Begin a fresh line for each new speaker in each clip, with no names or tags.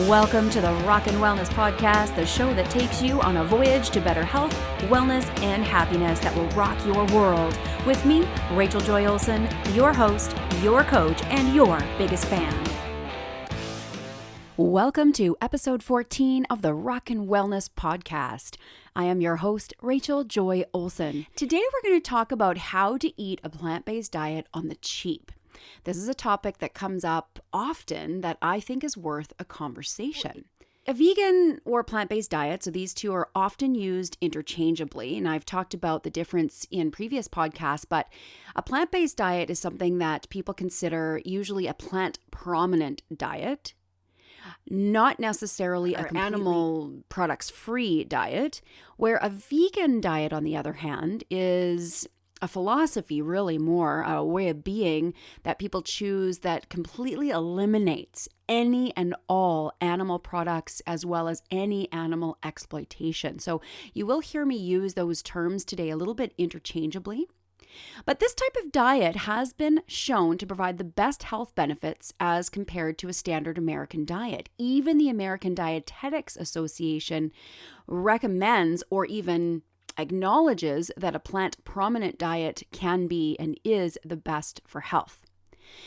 Welcome to the Rock and Wellness Podcast, the show that takes you on a voyage to better health, wellness, and happiness that will rock your world. With me, R.J.O, your host, your coach, and your biggest fan. Welcome to episode 14 of the Rock and Wellness Podcast. I am your host, R.J.O. Today we're going to talk about how to eat a plant-based diet on the cheap. This is a topic that comes up often that I think is worth a conversation. A vegan or plant-based diet, so these two are often used interchangeably, and I've talked about the difference in previous podcasts, but a plant-based diet is something that people consider usually a plant-prominent diet, not necessarily an animal products-free diet, where a vegan diet, on the other hand, is a philosophy, really more a way of being that people choose that completely eliminates any and all animal products as well as any animal exploitation. So you will hear me use those terms today a little bit interchangeably. But this type of diet has been shown to provide the best health benefits as compared to a standard American diet. Even the American Dietetics Association recommends or even acknowledges that a plant-prominent diet can be and is the best for health.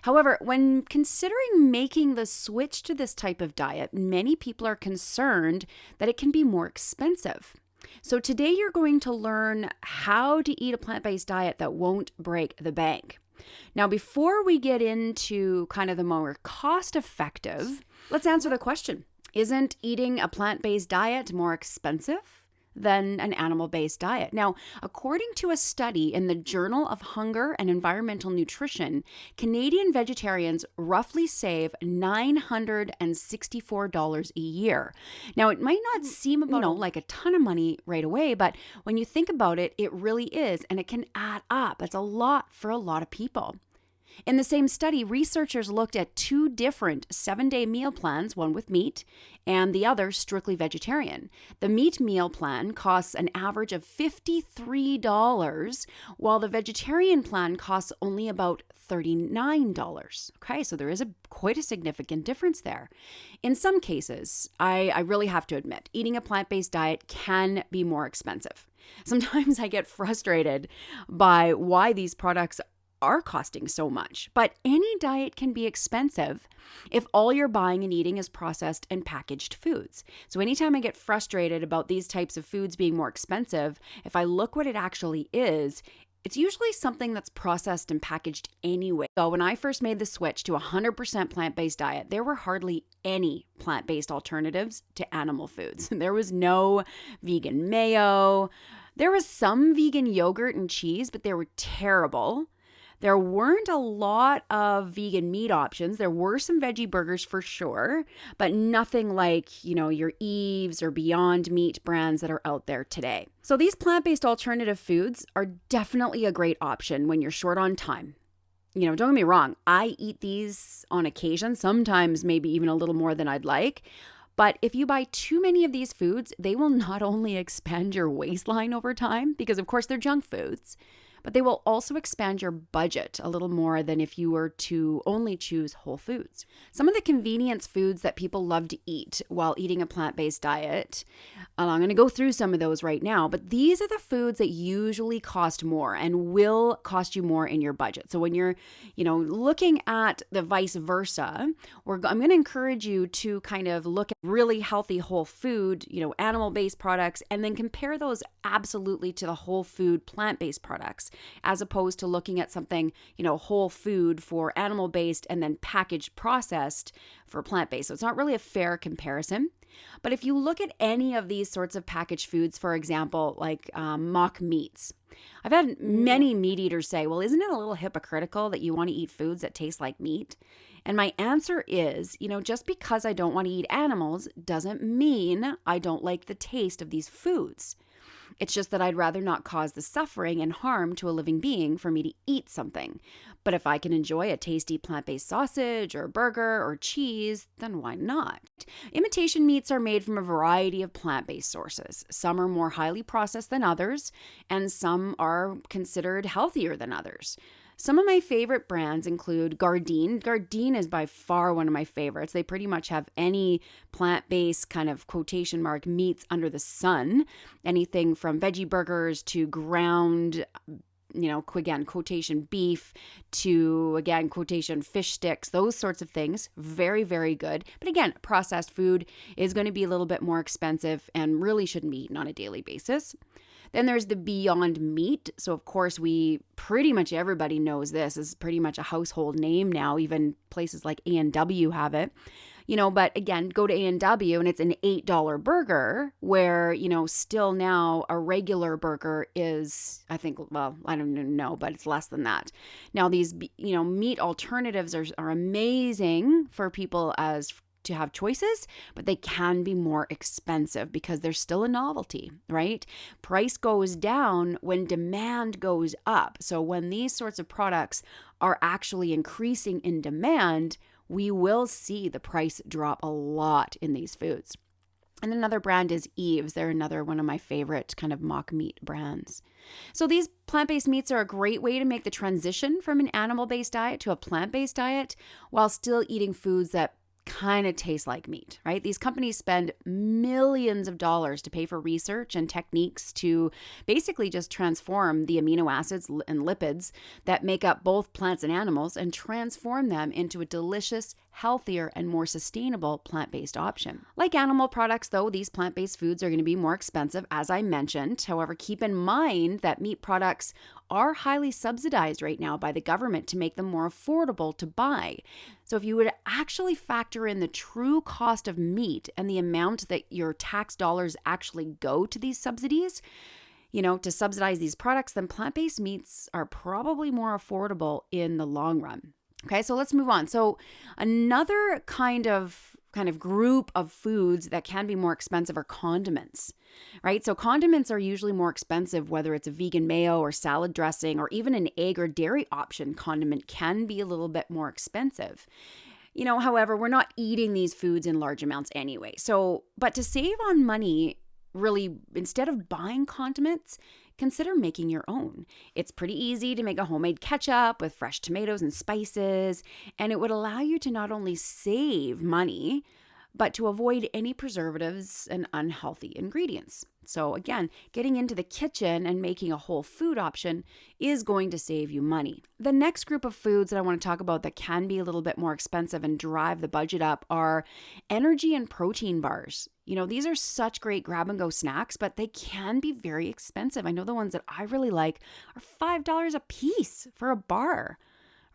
However, when considering making the switch to this type of diet, many people are concerned that it can be more expensive. So today you're going to learn how to eat a plant-based diet that won't break the bank. Now, before we get into kind of the more cost-effective, let's answer the question. Isn't eating a plant-based diet more expensive than an animal-based diet? Now, according to a study in the Journal of Hunger and Environmental Nutrition, Canadian vegetarians roughly save $964 a year. Now, it might not seem like a ton of money right away, but when you think about it, it really is, and it can add up. It's a lot for a lot of people. In the same study, researchers looked at two different 7-day meal plans, one with meat and the other strictly vegetarian. The meat meal plan costs an average of $53, while the vegetarian plan costs only about $39. Okay, so there is quite a significant difference there. In some cases, I really have to admit, eating a plant-based diet can be more expensive. Sometimes I get frustrated by why these products are costing so much, but any diet can be expensive if all you're buying and eating is processed and packaged foods. So anytime I get frustrated about these types of foods being more expensive, if I look what it actually is, it's usually something that's processed and packaged anyway. So when I first made the switch to a 100% plant-based diet, there were hardly any plant-based alternatives to animal foods. There was no vegan mayo. There was some vegan yogurt and cheese, but they were terrible. There weren't a lot of vegan meat options. There were some veggie burgers for sure, but nothing like, your Eve's or Beyond Meat brands that are out there today. So these plant-based alternative foods are definitely a great option when you're short on time. Don't get me wrong, I eat these on occasion, sometimes maybe even a little more than I'd like. But if you buy too many of these foods, they will not only expand your waistline over time, because of course they're junk foods, but they will also expand your budget a little more than if you were to only choose whole foods. Some of the convenience foods that people love to eat while eating a plant-based diet, I'm going to go through some of those right now, but these are the foods that usually cost more and will cost you more in your budget. So when you're, looking at the vice versa, I'm going to encourage you to kind of look at really healthy whole food, animal-based products, and then compare those absolutely to the whole food plant-based products, as opposed to looking at something, whole food for animal-based and then packaged processed for plant-based. So it's not really a fair comparison. But if you look at any of these sorts of packaged foods, for example, like mock meats, I've had many meat eaters say, well, isn't it a little hypocritical that you want to eat foods that taste like meat? And my answer is, just because I don't want to eat animals doesn't mean I don't like the taste of these foods. It's just that I'd rather not cause the suffering and harm to a living being for me to eat something. But if I can enjoy a tasty plant-based sausage or burger or cheese, then why not? Imitation meats are made from a variety of plant-based sources. Some are more highly processed than others, and some are considered healthier than others. Some of my favorite brands include Gardein. Gardein is by far one of my favorites. They pretty much have any plant-based kind of quotation mark meats under the sun. Anything from veggie burgers to ground, again, quotation beef to, again, quotation fish sticks, those sorts of things. Very, very good. But again, processed food is going to be a little bit more expensive and really shouldn't be eaten on a daily basis. Then there's the Beyond Meat. So, of course, pretty much everybody knows this. This is pretty much a household name now. Even places like A&W have it. But again, go to A&W and it's an $8 burger where, still now a regular burger is, I think, well, I don't even know, but it's less than that. Now, these, meat alternatives are amazing for people to have choices, but they can be more expensive because there's still a novelty, right? Price goes down when demand goes up. So when these sorts of products are actually increasing in demand, we will see the price drop a lot in these foods. And another brand is Eve's. They're another one of my favorite kind of mock meat brands. So these plant-based meats are a great way to make the transition from an animal-based diet to a plant-based diet while still eating foods that kind of taste like meat, right? These companies spend millions of dollars to pay for research and techniques to basically just transform the amino acids and lipids that make up both plants and animals and transform them into a delicious, healthier, and more sustainable plant-based option. Like animal products, though, these plant-based foods are going to be more expensive, as I mentioned. However, keep in mind that meat products are highly subsidized right now by the government to make them more affordable to buy. So if you would actually factor in the true cost of meat and the amount that your tax dollars actually go to these subsidies, to subsidize these products, then plant-based meats are probably more affordable in the long run. Okay, so let's move on. So another kind of group of foods that can be more expensive are condiments, right? So condiments are usually more expensive, whether it's a vegan mayo or salad dressing or even an egg or dairy option condiment can be a little bit more expensive. However, we're not eating these foods in large amounts anyway. But to save on money, really, instead of buying condiments, consider making your own. It's pretty easy to make a homemade ketchup with fresh tomatoes and spices, and it would allow you to not only save money, but to avoid any preservatives and unhealthy ingredients. So again, getting into the kitchen and making a whole food option is going to save you money. The next group of foods that I want to talk about that can be a little bit more expensive and drive the budget up are energy and protein bars. These are such great grab and go snacks, but they can be very expensive. I know the ones that I really like are $5 a piece for a bar.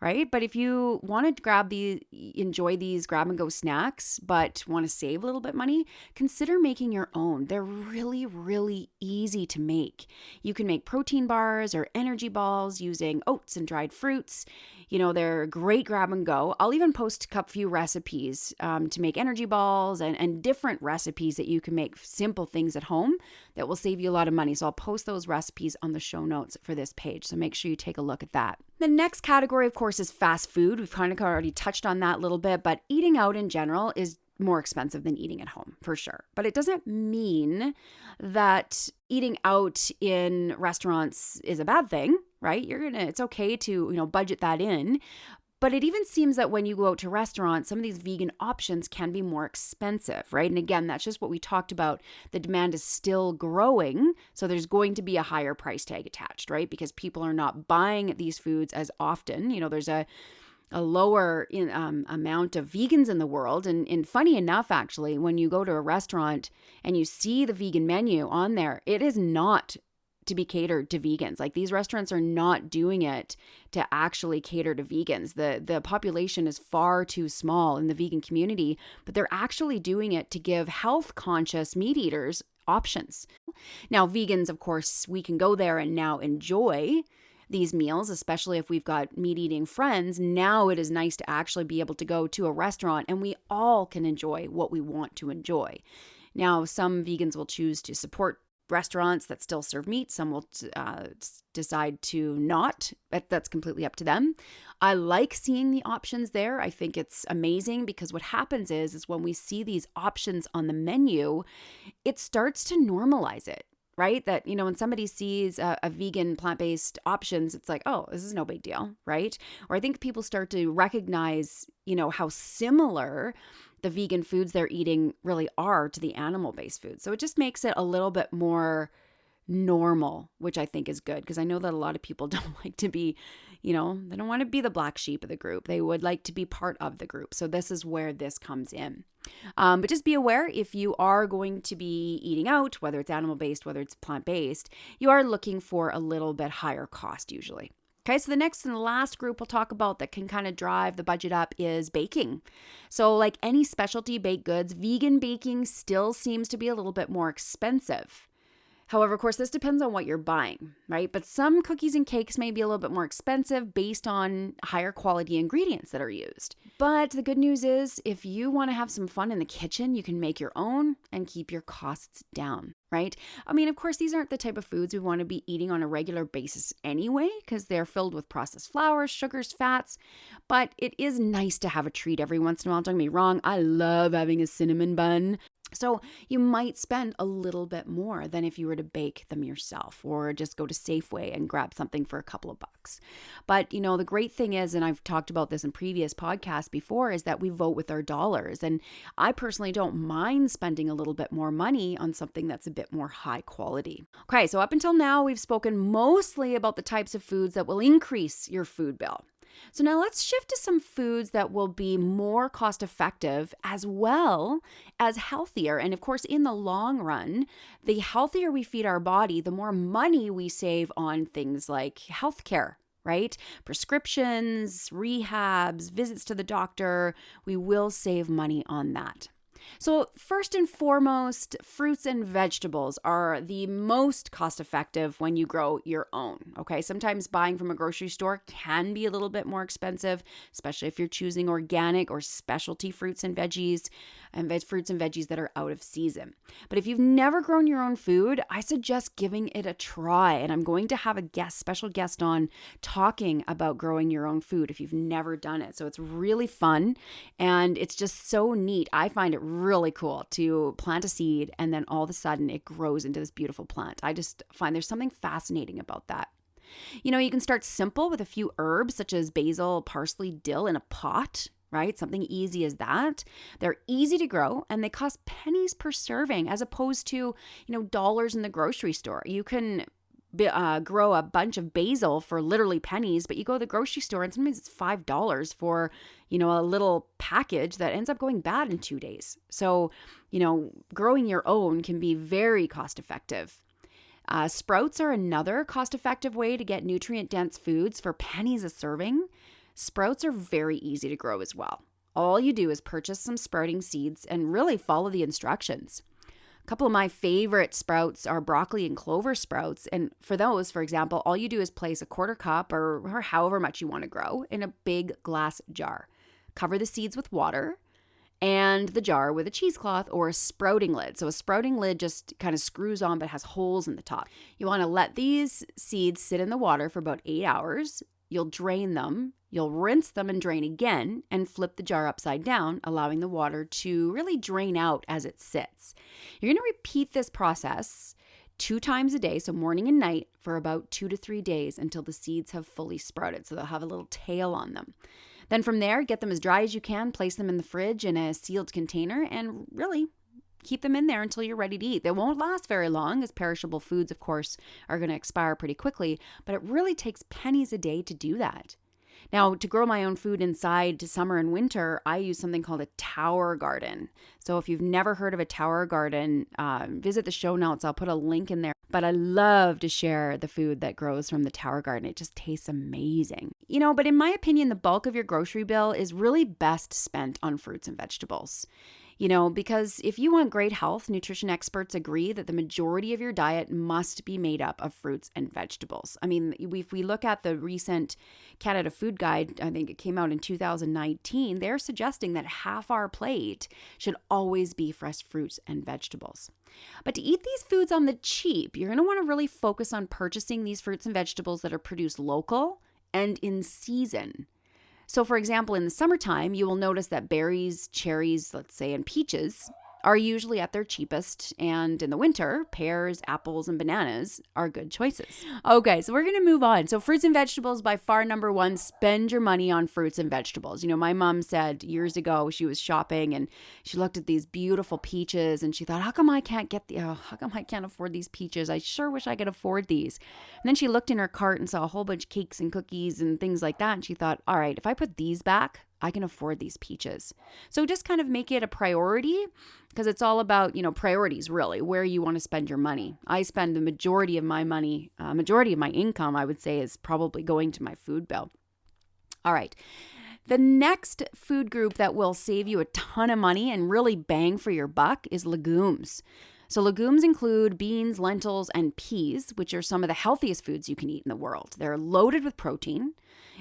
Right? But if you want to enjoy these grab and go snacks, but want to save a little bit money, consider making your own. They're really, really easy to make. You can make protein bars or energy balls using oats and dried fruits. They're great grab and go. I'll even post a few recipes to make energy balls and different recipes that you can make simple things at home that will save you a lot of money. So I'll post those recipes on the show notes for this page. So make sure you take a look at that. The next category, of course, is fast food. We've kind of already touched on that a little bit, but eating out in general is more expensive than eating at home, for sure. But it doesn't mean that eating out in restaurants is a bad thing, right? It's okay to, budget that in. But it even seems that when you go out to restaurants, some of these vegan options can be more expensive, right? And again, that's just what we talked about. The demand is still growing, so there's going to be a higher price tag attached, right? Because people are not buying these foods as often. There's a lower amount of vegans in the world. And funny enough, actually, when you go to a restaurant and you see the vegan menu on there, it is not to be catered to vegans. Like, these restaurants are not doing it to actually cater to vegans. The population is far too small in the vegan community, but they're actually doing it to give health conscious meat eaters options. Now, vegans, of course, we can go there and now enjoy these meals, especially if we've got meat eating friends. Now it is nice to actually be able to go to a restaurant and we all can enjoy what we want to enjoy. Now, some vegans will choose to support restaurants that still serve meat. Some will decide to not. That's completely up to them. I like seeing the options there. I think it's amazing because what happens is when we see these options on the menu, it starts to normalize it, right? That, when somebody sees a vegan plant-based options, it's like, oh, this is no big deal, right? Or I think people start to recognize, how similar the vegan foods they're eating really are to the animal-based foods. So it just makes it a little bit more normal, which I think is good, because I know that a lot of people don't like to be, they don't want to be the black sheep of the group. They would like to be part of the group. So this is where this comes in. But just be aware, if you are going to be eating out, whether it's animal-based, whether it's plant-based, you are looking for a little bit higher cost usually. Okay, so the next and the last group we'll talk about that can kind of drive the budget up is baking. So like any specialty baked goods, vegan baking still seems to be a little bit more expensive. However, of course, this depends on what you're buying, right? But some cookies and cakes may be a little bit more expensive based on higher quality ingredients that are used. But the good news is, if you want to have some fun in the kitchen, you can make your own and keep your costs down, right? I mean, of course, these aren't the type of foods we want to be eating on a regular basis anyway, because they're filled with processed flours, sugars, fats. But it is nice to have a treat every once in a while. Don't get me wrong, I love having a cinnamon bun. So you might spend a little bit more than if you were to bake them yourself, or just go to Safeway and grab something for a couple of bucks. But, the great thing is, and I've talked about this in previous podcasts before, is that we vote with our dollars. And I personally don't mind spending a little bit more money on something that's a bit more high quality. Okay, so up until now, we've spoken mostly about the types of foods that will increase your food bill. So now let's shift to some foods that will be more cost effective as well as healthier. And of course, in the long run, the healthier we feed our body, the more money we save on things like healthcare, right? Prescriptions, rehabs, visits to the doctor. We will save money on that. So first and foremost, fruits and vegetables are the most cost effective when you grow your own, okay? Sometimes buying from a grocery store can be a little bit more expensive, especially if you're choosing organic or specialty fruits and veggies that are out of season. But if you've never grown your own food, I suggest giving it a try. And I'm going to have a special guest on talking about growing your own food if you've never done it. So it's really fun and it's just so neat. I find it really cool to plant a seed and then all of a sudden it grows into this beautiful plant. I just find there's something fascinating about that. You can start simple with a few herbs such as basil, parsley, dill in a pot, right? Something easy as that. They're easy to grow and they cost pennies per serving as opposed to, dollars in the grocery store. You can grow a bunch of basil for literally pennies, but you go to the grocery store and sometimes it's $5 for, a little package that ends up going bad in 2 days. So, growing your own can be very cost effective. Sprouts are another cost-effective way to get nutrient-dense foods for pennies a serving. Sprouts are very easy to grow as well. All you do is purchase some sprouting seeds and really follow the instructions. A couple of my favorite sprouts are broccoli and clover sprouts. And for those, for example, all you do is place a quarter cup or however much you want to grow in a big glass jar. Cover the seeds with water and the jar with a cheesecloth or a sprouting lid. So a sprouting lid just kind of screws on but has holes in the top. You want to let these seeds sit in the water for about 8 hours. You'll drain them, you'll rinse them and drain again and flip the jar upside down, allowing the water to really drain out as it sits. You're going to repeat this process 2 times a day, so morning and night, for about 2 to 3 days until the seeds have fully sprouted. So they'll have a little tail on them. Then from there, get them as dry as you can, place them in the fridge in a sealed container, and really keep them in there until you're ready to eat. They won't last very long, as perishable foods, of course, are going to expire pretty quickly, but it really takes pennies a day to do that. Now, to grow my own food inside summer and winter, I use something called a tower garden. So if you've never heard of a tower garden, visit the show notes. I'll put a link in there. But I love to share the food that grows from the tower garden. It just tastes amazing. But in my opinion, the bulk of your grocery bill is really best spent on fruits and vegetables. Because if you want great health, nutrition experts agree that the majority of your diet must be made up of fruits and vegetables. I mean, if we look at the recent Canada Food Guide, I think it came out in 2019, they're suggesting that half our plate should always be fresh fruits and vegetables. But to eat these foods on the cheap, you're going to want to really focus on purchasing these fruits and vegetables that are produced local and in season. So for example, in the summertime, you will notice that berries, cherries, let's say, and peaches are usually at their cheapest, and in the winter, pears, apples, and bananas are good choices. Okay, so we're going to move on. So fruits and vegetables, by far number one, spend your money on fruits and vegetables. My mom said years ago she was shopping and she looked at these beautiful peaches and she thought, how come I can't afford these peaches? I sure wish I could afford these. And then she looked in her cart and saw a whole bunch of cakes and cookies and things like that. And she thought, all right, if I put these back, I can afford these peaches. So just kind of make it a priority, because it's all about, priorities really, where you want to spend your money. I spend the majority of my money, majority of my income, I would say, is probably going to my food bill. All right. The next food group that will save you a ton of money and really bang for your buck is legumes. So legumes include beans, lentils, and peas, which are some of the healthiest foods you can eat in the world. They're loaded with protein,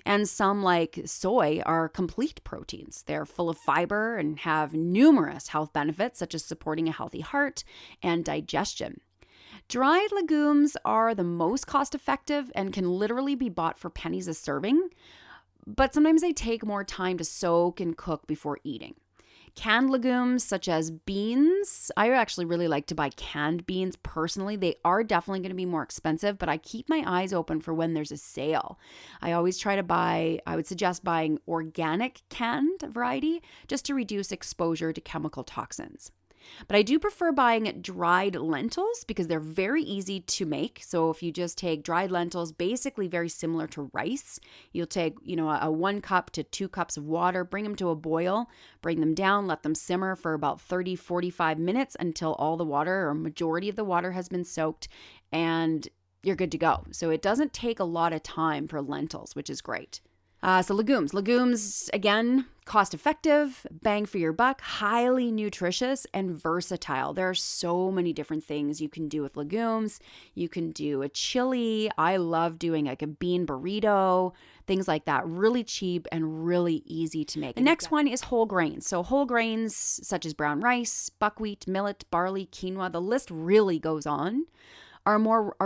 and some, like soy, are complete proteins. They're full of fiber and have numerous health benefits, such as supporting a healthy heart and digestion. Dried legumes are the most cost-effective and can literally be bought for pennies a serving, but sometimes they take more time to soak and cook before eating. Canned legumes such as beans, I actually really like to buy canned beans personally. They are definitely going to be more expensive, but I keep my eyes open for when there's a sale. I always try to I would suggest buying organic canned variety just to reduce exposure to chemical toxins. But I do prefer buying dried lentils because they're very easy to make. So if you just take dried lentils, basically very similar to rice, you'll take, a 1 cup to 2 cups of water, bring them to a boil, bring them down, let them simmer for about 30-45 minutes until all the water or majority of the water has been soaked, and you're good to go. So it doesn't take a lot of time for lentils, which is great. So legumes, again, cost effective, bang for your buck, highly nutritious, and versatile. There are so many different things you can do with legumes. You can do a chili. I love doing like a bean burrito, things like that. Really cheap and really easy to make. The next one is whole grains. So whole grains such as brown rice, buckwheat, millet, barley, quinoa, the list really goes on, are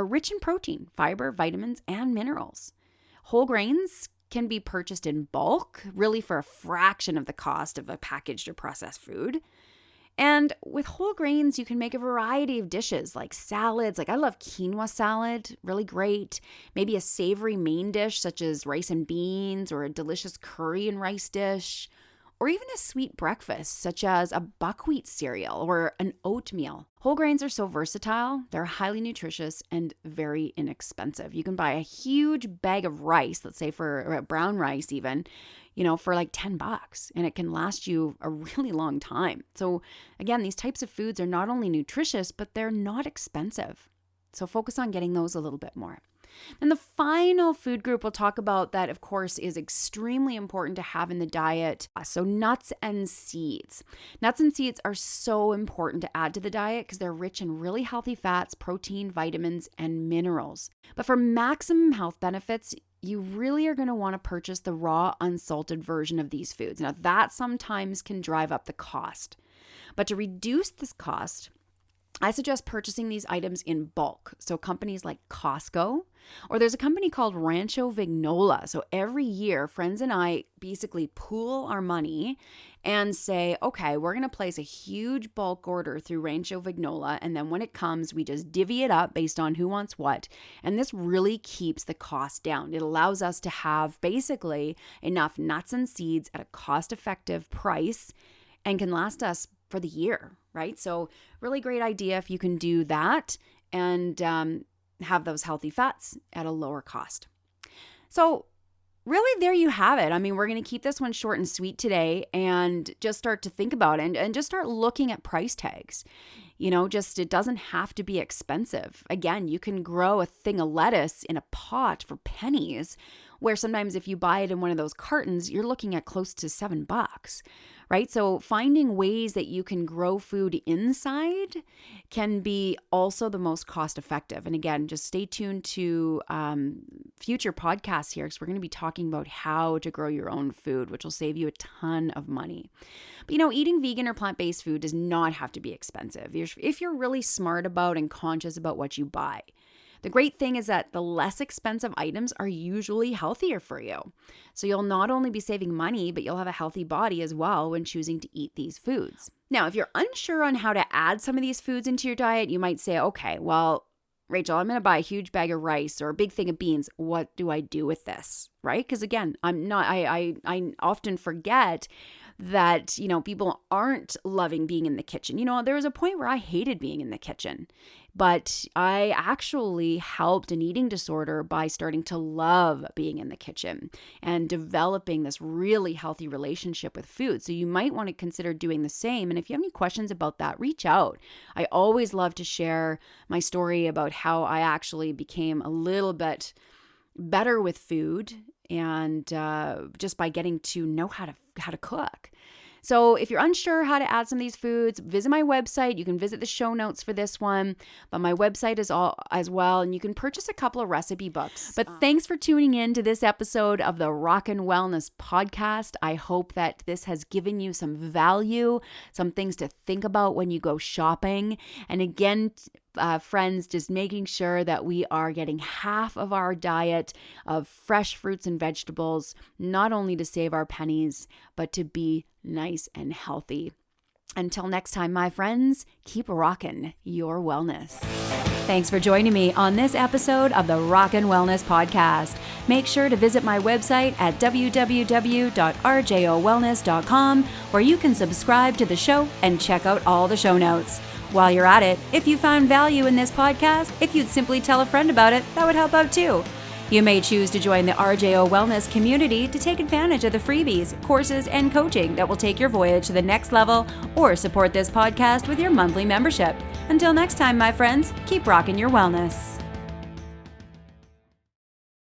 rich in protein, fiber, vitamins, and minerals. Whole grains can be purchased in bulk, really for a fraction of the cost of a packaged or processed food. And with whole grains, you can make a variety of dishes like salads. Like I love quinoa salad, really great. Maybe a savory main dish such as rice and beans, or a delicious curry and rice dish, or even a sweet breakfast such as a buckwheat cereal or an oatmeal. Whole grains are so versatile, they're highly nutritious and very inexpensive. You can buy a huge bag of rice, let's say for brown rice even, for like $10, and it can last you a really long time. So again, these types of foods are not only nutritious, but they're not expensive. So focus on getting those a little bit more. And the final food group we'll talk about that, of course, is extremely important to have in the diet. So nuts and seeds. Nuts and seeds are so important to add to the diet because they're rich in really healthy fats, protein, vitamins, and minerals. But for maximum health benefits, you really are going to want to purchase the raw, unsalted version of these foods. Now, that sometimes can drive up the cost. But to reduce this cost, I suggest purchasing these items in bulk. So companies like Costco, or there's a company called R.J.O. So every year, friends and I basically pool our money and say, okay, we're going to place a huge bulk order through R.J.O. And then when it comes, we just divvy it up based on who wants what. And this really keeps the cost down. It allows us to have basically enough nuts and seeds at a cost-effective price and can last us for the year, right? So really great idea if you can do that and have those healthy fats at a lower cost. So really there you have it. I mean, we're going to keep this one short and sweet today and just start to think about it and just start looking at price tags. It doesn't have to be expensive. Again, you can grow a thing of lettuce in a pot for pennies, where sometimes if you buy it in one of those cartons, you're looking at close to $7, right? So finding ways that you can grow food inside can be also the most cost effective. And again, just stay tuned to future podcasts here because we're going to be talking about how to grow your own food, which will save you a ton of money. But eating vegan or plant-based food does not have to be expensive if you're really smart about and conscious about what you buy. The great thing is that the less expensive items are usually healthier for you. So you'll not only be saving money, but you'll have a healthy body as well when choosing to eat these foods. Now, if you're unsure on how to add some of these foods into your diet, you might say, okay, well, Rachel, I'm going to buy a huge bag of rice or a big thing of beans. What do I do with this? Right? Because again, I often forget that, people aren't loving being in the kitchen. There was a point where I hated being in the kitchen, but I actually helped an eating disorder by starting to love being in the kitchen and developing this really healthy relationship with food. So you might want to consider doing the same. And if you have any questions about that, reach out. I always love to share my story about how I actually became a little bit better with food and just by getting to know how to cook. So if you're unsure how to add some of these foods, visit my website. You can visit the show notes for this one, but my website is all as well, and you can purchase a couple of recipe books. But thanks for tuning in to this episode of the Rockin' Wellness podcast. I hope that this has given you some value, some things to think about when you go shopping. And again, friends, just making sure that we are getting half of our diet of fresh fruits and vegetables, not only to save our pennies, but to be nice and healthy. Until next time, my friends, keep rockin' your wellness. Thanks for joining me on this episode of the Rockin' Wellness podcast. Make sure to visit my website at www.rjowellness.com, where you can subscribe to the show and check out all the show notes. While you're at it, if you found value in this podcast, if you'd simply tell a friend about it, that would help out too. You may choose to join the R.J.O Wellness community to take advantage of the freebies, courses, and coaching that will take your voyage to the next level, or support this podcast with your monthly membership. Until next time, my friends, keep rocking your wellness.